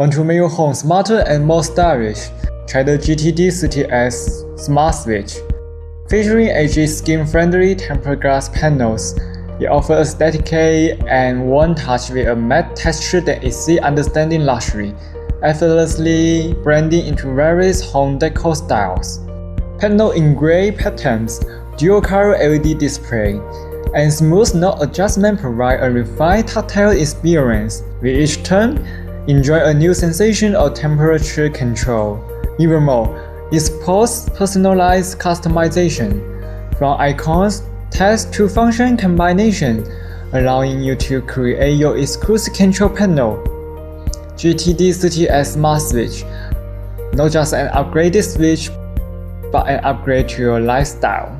Want to make your home smarter and more stylish? Try the GTD30S Smart Switch. Featuring AG skin-friendly tempered glass panels, it offers aesthetic and one touch with a matte texture that exceeds understanding luxury, effortlessly blending into various home decor styles. Panel in gray patterns, dual-color LED display, and smooth knob adjustment provide a refined tactile experience. With each turn, enjoy a new sensation of temperature control. Even more, it supports personalized customization, from icons, text to function combination, allowing you to create your exclusive control panel. GTD30S Smart Switch, not just an upgraded switch, but an upgrade to your lifestyle.